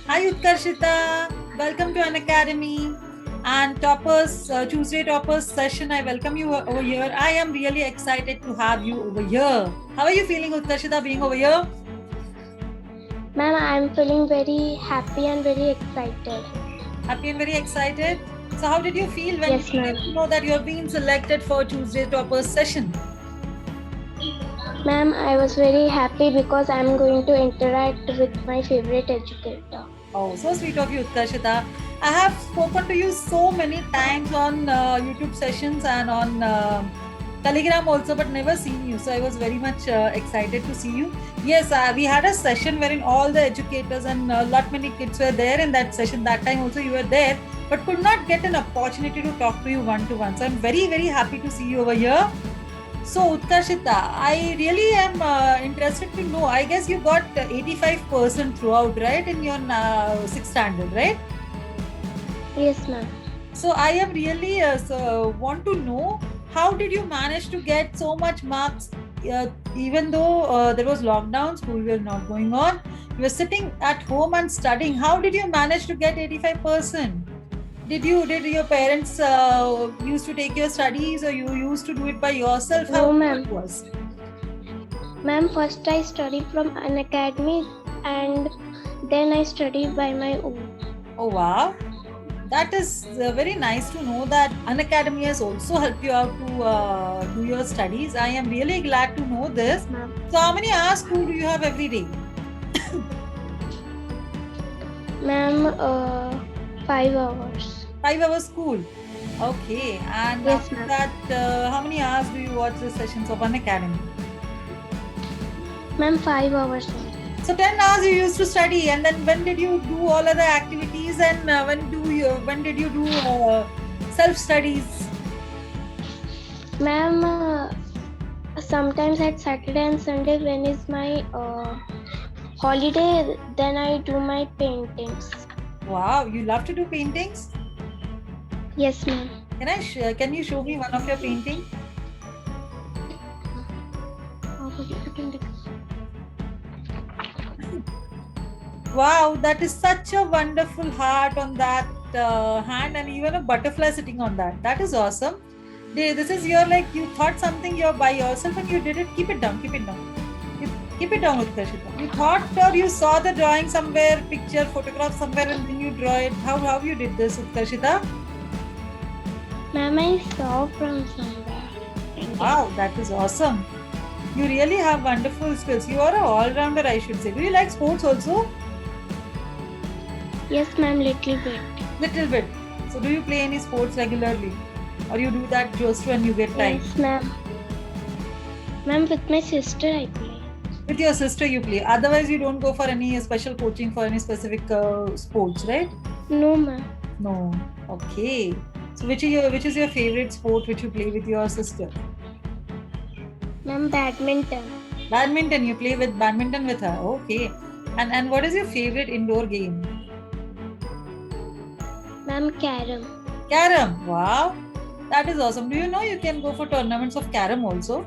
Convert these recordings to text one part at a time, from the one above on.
Hi Utkarshita, welcome to an academy and toppers Tuesday toppers session. I welcome you over here. I am really excited to have you over here. How are you feeling, Utkarshita, being over here? Ma'am, I'm feeling very happy and very excited. Happy and very excited. So, how did you feel when Yes, you ma'am. came to know that you have been selected for Tuesday toppers session? Ma'am, I was very happy because I'm going to interact with my favorite educator. Oh, so sweet of you, Utkarshita. I have spoken to you so many times on YouTube sessions and on Telegram also, but never seen you. So I was very much excited to see you. Yes, we had a session wherein all the educators and lot many kids were there in that session. That time also you were there, but could not get an opportunity to talk to you one to one. So I'm very, very happy to see you over here. So, Utkarshita, I really am interested to know. I guess you got 85% throughout, right, in your sixth standard, right? Yes, ma'am. So, I am really want to know how did you manage to get so much marks, even though there was lockdown, school were not going on. You were sitting at home and studying. How did you manage to get 85%? Did your parents used to take your studies, or you used to do it by yourself? How No, ma'am. it was? Ma'am, first I studied from an academy and then I studied by my own. Oh wow, that is very nice to know that an academy has also helped you out to do your studies. I am really glad to know this. Ma'am. So, how many hours school do you have every day? Ma'am, 5 hours. 5 hours school. Okay, and Yes, after ma'am. that, how many hours do you watch the sessions of an academy? Ma'am, 5 hours only. So 10 hours you used to study, and then when did you do all other activities, and when did you do self studies? Ma'am, sometimes at Saturday and Sunday when is my holiday, then I do my paintings. Wow, you love to do paintings. Yes, ma'am. Can you show me one of your painting? Wow, that is such a wonderful heart on that hand, and even a butterfly sitting on that. That is awesome. This is your, like, you thought something you're by yourself and you did it. Keep it down. Keep it down. Keep it down, Utkarshita. You thought, or you saw the drawing somewhere, picture, photograph somewhere, and then you draw it. How you did this, Utkarshita? Ma'am, I saw from somewhere. Wow, that is awesome. You really have wonderful skills. You are an all-rounder, I should say. Do you like sports also? Yes, ma'am, little bit. Little bit. So do you play any sports regularly? Or you do that just when you get time? Yes, ma'am. Ma'am, with my sister I play. With your sister you play. Otherwise you don't go for any special coaching for any specific sports, right? No, ma'am. No. Okay. So which is your favorite sport which you play with your sister? Ma'am, badminton. Badminton. You play with badminton with her. Okay. And what is your favorite indoor game? Ma'am, carom. Carom. Wow. That is awesome. Do you know you can go for tournaments of carom also?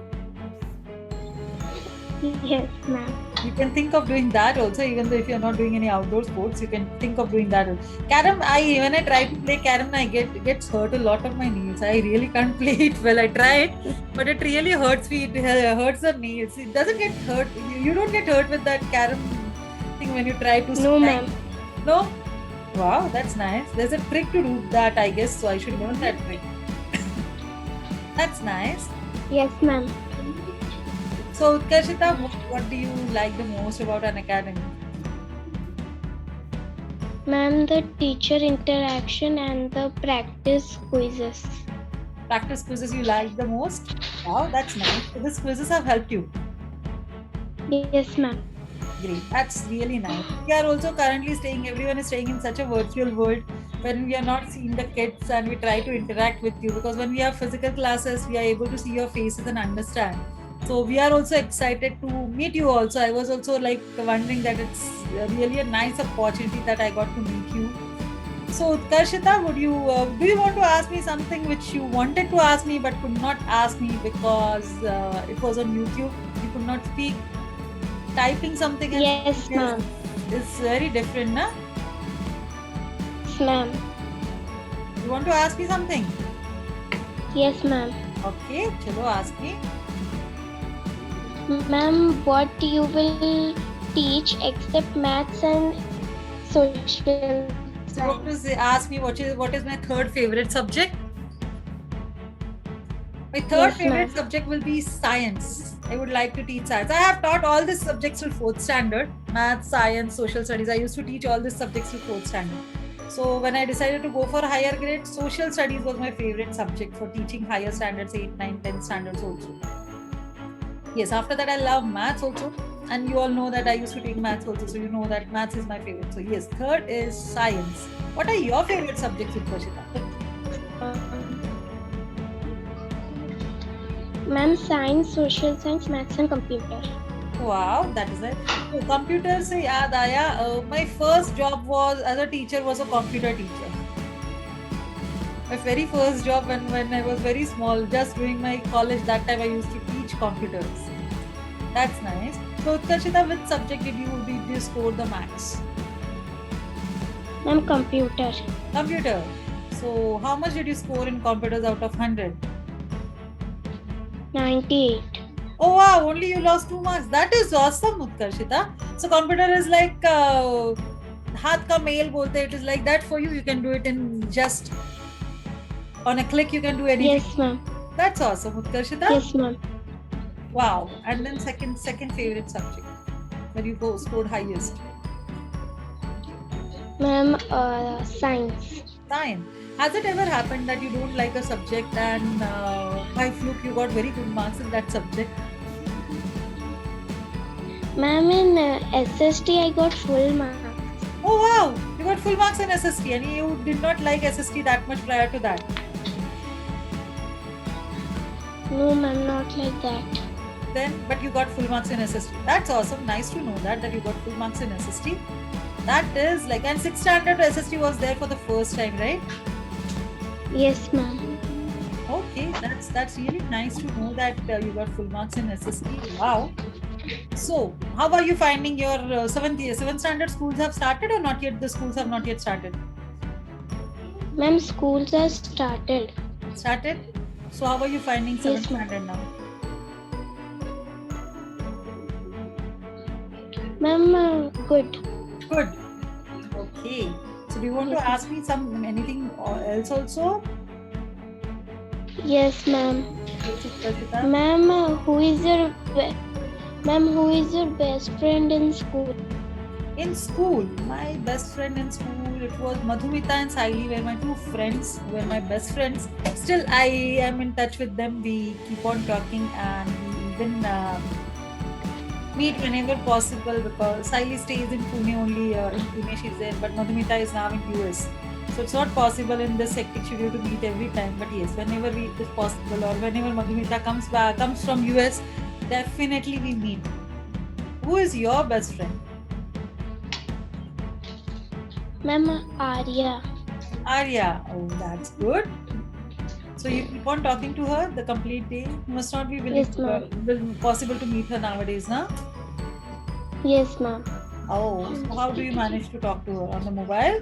Yes, ma'am. You can think of doing that also, even though if you're not doing any outdoor sports, you can think of doing that. Carom, when I try to play carom, gets hurt a lot of my nails. I really can't play it well. I tried, but it really hurts me. It hurts the nails. It doesn't get hurt. You don't get hurt with that carom thing when you try to. No, ma'am. No. Wow, that's nice. There's a trick to do that, I guess. So I should learn that trick. That's nice. Yes, ma'am. So, Utkarshita, what do you like the most about an academy? Ma'am, the teacher interaction and the practice quizzes. Practice quizzes you like the most? Wow, that's nice. So these quizzes have helped you. Yes, ma'am. Great. That's really nice. We are also currently everyone is staying in such a virtual world when we are not seeing the kids, and we try to interact with you, because when we have physical classes, we are able to see your faces and understand. So we are also excited to meet you also. I was also like wondering that it's really a nice opportunity that I got to meet you. So Utkarshita, do you want to ask me something which you wanted to ask me but could not ask me because it was on YouTube? You could not speak. Typing something Yes, ma'am. is very different, na? Yes, ma'am. You want to ask me something? Yes, ma'am. Okay, chalo, ask me. Ma'am, what you will teach except maths and social So what science? is, ask me what is my third favorite subject? My third Yes, favorite ma'am. subject will be science. I would like to teach science. I have taught all these subjects till fourth standard: math, science, social studies. I used to teach all these subjects till fourth standard. So when I decided to go for higher grade, social studies was my favorite subject for teaching higher standards, 8, 9, 10 standards also. Yes, after that I love maths also. And you all know that I used to take maths also, so you know that maths is my favorite. So yes, third is science. What are your favorite subjects, Utkarshita? Ma'am, science, social science, maths and computer. Wow, that is it. So computer से याद आया, my first job was as a teacher was a computer teacher. My very first job when I was very small, just doing my college, that time I used to teach computers. That's nice. So Utkarshita, which subject did you score the max? Ma'am, computer. Computer. So how much did you score in computers out of 100? 98. Oh wow, only you lost 2 marks. That is awesome, Utkarshita. So computer is like हाथ का mail बोलते, it is like that for you. You can do it in just on a click. You can do anything. Yes, ma'am. That's awesome, Utkarshita. Yes, ma'am. Wow. And then second favorite subject where you scored highest. Ma'am, science. Science. Has it ever happened that you don't like a subject and by fluke you got very good marks in that subject? Ma'am, in SST I got full marks. Oh wow, you got full marks in SST and you did not like SST that much prior to that. No, ma'am, not like that. Then, but you got full marks in SST. That's awesome. Nice to know that you got full marks in SST. That is like, and 6th standard SST was there for the first time, right? Yes, ma'am. Okay, that's really nice to know that you got full marks in SST. Wow. So, how are you finding your seventh standard schools have started or not yet? The schools have not yet started. Ma'am, schools are started. Started. So, how are you finding 7th Yes, ma'am. standard now? Ma'am, good. Good. Okay. So, do you want to ask me anything else also? Yes, ma'am. Yes, Utkarshita. Ma'am, who is your best friend in school? In school, my best friend in school, it was Madhumita and Saili were my two friends, were my best friends. Still, I am in touch with them. We keep on talking and we even meet whenever possible because Saili stays in Pune only. In Pune she's there, but Madhumita is now in US. So it's not possible in this hectic schedule to meet every time. But yes, whenever it is possible or whenever Madhumita comes from US, definitely we meet. Who is your best friend? Ma'am, Arya. Arya. Oh, that's good. So you keep on talking to her the complete day. You must not be Yes, ma'am. possible to meet her nowadays, na? Yes, ma'am. Oh, so how do you manage to talk to her on the mobile?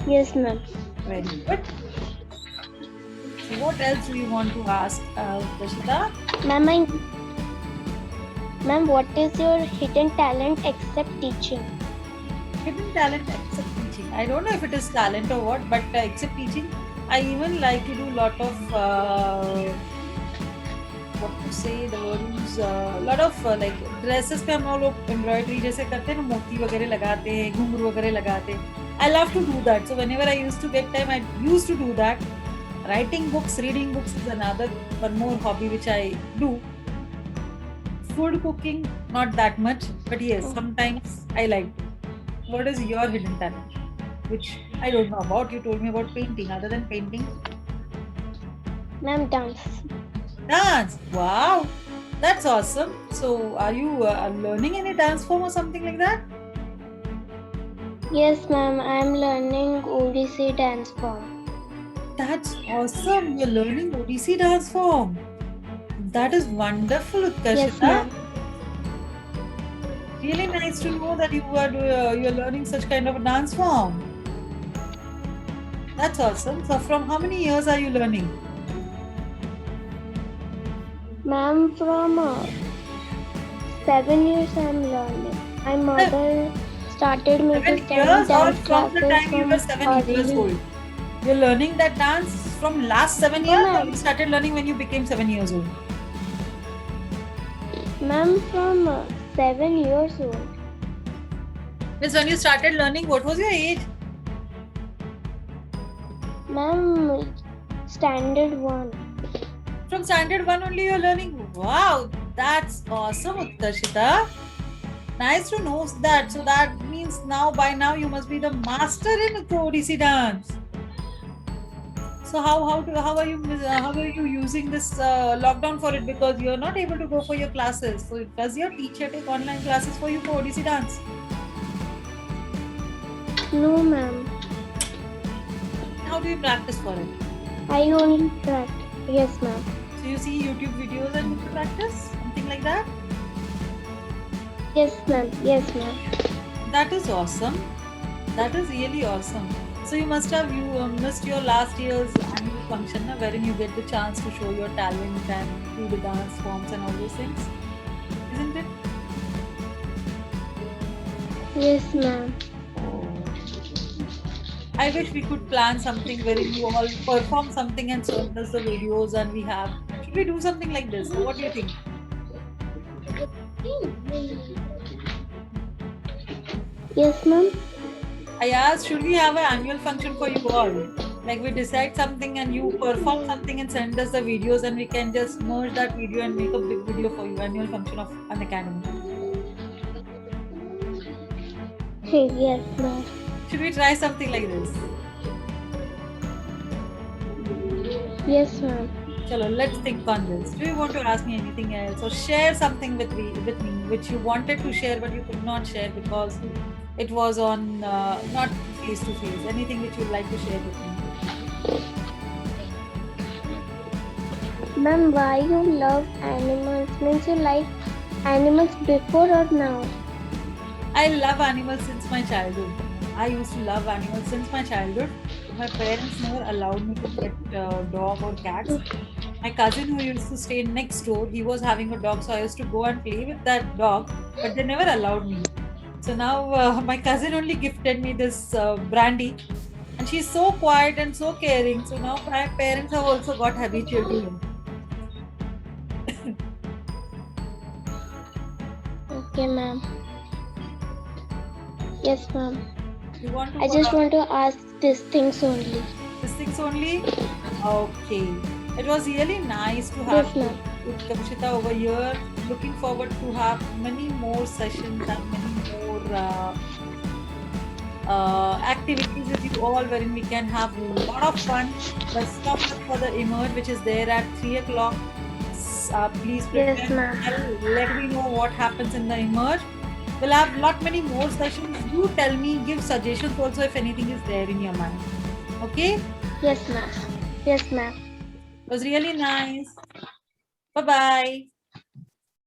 Yes, ma'am. Very good. So what else do you want to ask, Prashita? Ma'am, what is your hidden talent except teaching? Hidden talent except teaching. I don't know if it is talent or what, but except teaching, I even like to do a lot of what to say the words, lot of like dresses पे हम लोग embroidery जैसे करते हैं ना, मोती वगैरह लगाते हैं, घुंघरू वगैरह लगाते हैं. I love to do that. So whenever I used to get time, I used to do that. Writing books, reading books is another one more hobby which I do. Food cooking, not that much, but yes, sometimes I like to. What is your hidden talent? Which I don't know about. You told me about painting. Other than painting, Ma'am, dance. dance. Wow, that's awesome. So, are you learning any dance form or something like that? Yes, ma'am, I am learning Odissi dance form. That's awesome. You're learning Odissi dance form. That is wonderful, Yes, Utkarshita. ma'am. Really nice to know that you're learning such kind of a dance form. That's awesome. So from how many years are you learning? Ma'am, from 7 years I'm learning. My mother started me to 7 study years, or dance from the classes time you from were 7 years early. old? You're learning that dance from last 7 No, years, or ma'am. you started learning when you became 7 years old? Ma'am, from 7 years old. Means when you started learning, what was your age? Ma'am, standard 1. From standard 1 only you're learning. Wow, that's awesome, Uttarshita. Nice to know that. So that means now, by now, you must be the master in Odissi dance. So how are you using this lockdown for it, because you're not able to go for your classes? So does your teacher take online classes for you for Odissi dance? No, ma'am. How do you practice for it? I only practice. Yes, ma'am. So you see YouTube videos and you practice, something like that? Yes, ma'am. Yes, ma'am. That is awesome. That is really awesome. So you must have missed your last year's annual function, wherein you get the chance to show your talent and do the dance forms and all those things, isn't it? Yes, ma'am. I wish we could plan something wherein you all perform something and send us the videos, and we have. Should we do something like this? What do you think? Yes, ma'am. I asked, should we have an annual function for you all? Like we decide something and you perform something and send us the videos, and we can just merge that video and make a big video for you, annual function of an academy. Yes, ma'am. Should we try something like this? Yes, ma'am. Chalo, let's think on this. Do you want to ask me anything else, or share something with me which you wanted to share but you could not share because it was on not face to face? Anything which you'd like to share with me? Ma'am, why you love animals? Means you like animals before or now? I love animals since my childhood. I used to love animals since my childhood. My parents never allowed me to pet dog or cats. My cousin who used to stay next door, he was having a dog, so I used to go and play with that dog, but they never allowed me. So now my cousin only gifted me this brandy, and she's so quiet and so caring. So now my parents have also got habitual to him. Okay, ma'am. Yes, ma'am. You want to I just want to ask these things only. these things only? Okay. It was really nice to Yes, have you ma'am. with Kamshita over here. Looking forward to have many more sessions and many more activities with you all, wherein we can have a lot of fun. Let's stop for the emerge, which is there at 3 o'clock. Please Yes, prepare. ma'am. Let me know what happens in the emerge. We'll have lot many more sessions. Do tell me, give suggestions also if anything is there in your mind. Okay? Yes, ma'am. Yes, ma'am. It was really nice. Bye bye.